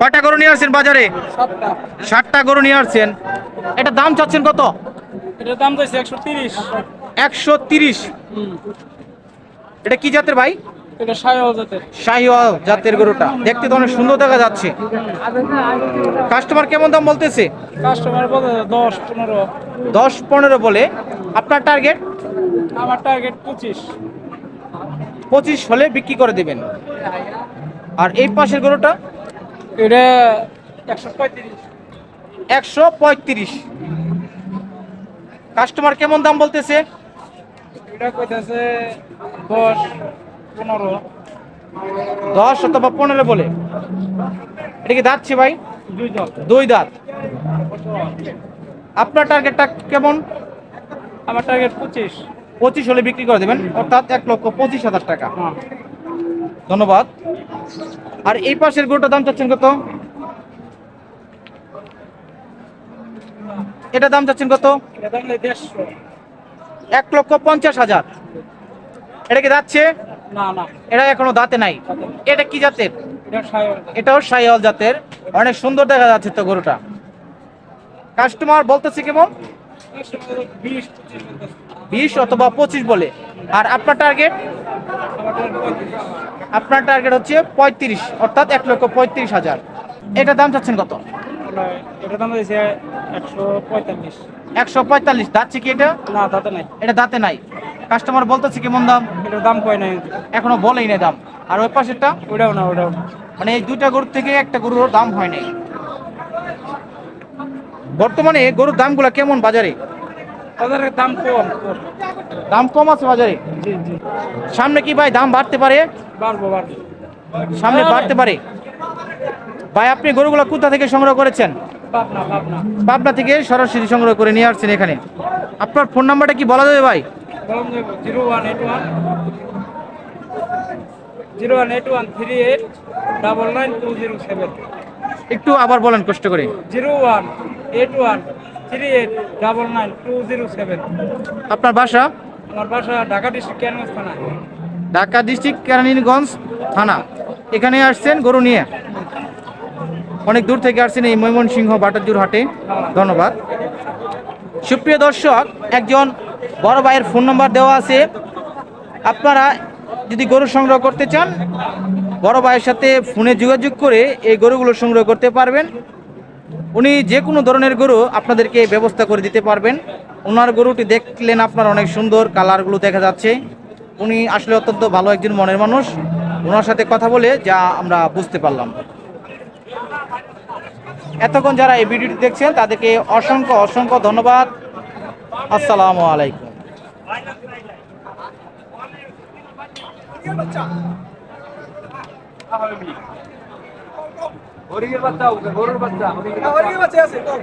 কয়টা গরু নিয়ে আসছেন বাজারে? 60টা গরু নিয়ে আসছেন। এটা দাম চাচ্ছেন কত? এটার দাম চাইছে 130। 130। এটা কি জাতের ভাই? এটা শাহিওয়াল জাতের। শাহিওয়াল জাতের গরুটা দেখতে তো অনেক সুন্দর দেখা যাচ্ছে। কাস্টমার কেমন দাম বলতেছে? কাস্টমার বলে 10-15। 10-15 বলে। আপনার টার্গেট? আমার টার্গেট 25। 25 হলে বিক্রি করে দেবেন। আর এই পাশের গরুটা? এটা 135। 135। কাস্টমার কেমন দাম বলতেছে? এটা কইতাছে 10-15। 10 অথবা 15 বলে। এটা কি দাঁতছে ভাই? 2 দাঁত। 2 দাঁত। আপনার টার্গেটটা কেমন? আমার টার্গেট 25। 25 হলে বিক্রি করে দেবেন, অর্থাৎ 1,25,000 টাকা। হ্যাঁ। ধন্যবাদ। আর এই পাশের গরুটার দাম চাচ্ছেন কত? এটা দাম চাচ্ছেন কত? এটা দাম 150। 1,50,000। এটা কি যাচ্ছে? না না, এটা এখনো দাঁতে নাই। এটা কি জাতের? এটা শাহিওয়াল। এটাও শাহিওয়াল জাতের। অনেক সুন্দর দেখা যাচ্ছে তো গরুটা। কাস্টমার বলতেছে কেমন? 20-25 বলতেছে। 20 অথবা 25 বলে। আর আপনার টার্গেট? আমার টার্গেট 35। আপনার টার্গেট হচ্ছে 35, অর্থাৎ 1,35,000। এটা দাম চাচ্ছেন কত? এটা দাম দিয়েছে 145। 145। দাঁতছে কি এটা? না, দাঁতে নাই। এটা দাঁতে নাই। কাস্টমার বলতেছে কেমন দাম? এটার দাম কয় নাই। এখনো বলেই না দাম। আর ওই পাশেরটা? ওটাও না, ওটাও না। মানে এই দুইটা গরুর থেকে একটা গরুর দাম হয় নাই। বর্তমানে গরুর দামগুলো কেমন বাজারে? বাজারের দাম কম। দাম কম আছে বাজারে। জি জি। সামনে কি ভাই দাম বাড়তে পারে? বাড়বো বাড়বো। সামনে বাড়তে পারে। ভাই আপনি গরুগুলো কোথা থেকে সংগ্রহ করেছেন? পাবনা পাবনা। পাবনা থেকে সরাসরি সংগ্রহ করে নিয়ে আসছেন এখানে। আপনার ফোন নাম্বারটা কি বলা যাবে ভাই? বলুন, 0181 01813899207। একটু আবার বলেন কষ্ট করে। 01813899207। আপনার বাসা? আমার বাসা ঢাকা ডিস্ট্রিক্ট কেরানীগঞ্জ থানা। ঢাকা ডিস্ট্রিক্ট কেরানীগঞ্জ থানা। এখানে আসছেন গরু নিয়ে? অনেক দূর থেকে আসছেন এই ময়মনসিংহ বাটারজুর হাটে। ধন্যবাদ। সুপ্রিয় দর্শক, একজন বড় ভাইয়ের ফোন নাম্বার দেওয়া আছে। আপনারা যদি গরু সংগ্রহ করতে চান, বড় ভাইয়ের সাথে ফোনে যোগাযোগ করে এই গরুগুলো সংগ্রহ করতে পারবেন। উনি যে কোনো ধরনের গরু আপনাদেরকে ব্যবস্থা করে দিতে পারবেন। ওনার গরুটি দেখলেন আপনার, অনেক সুন্দর কালারগুলো দেখা যাচ্ছে। উনি আসলে অত্যন্ত ভালো একজন মনের মানুষ। ওনার সাথে কথা বলে যা আমরা বুঝতে পারলাম। এতক্ষণ যারা এই ভিডিওটি দেখছেন তাদেরকে অসংখ্য অসংখ্য ধন্যবাদ। আসসালামু আলাইকুম। হরিণের বাচ্চা, গরুর বাচ্চা, হরিণের বাচ্চা আছে তো।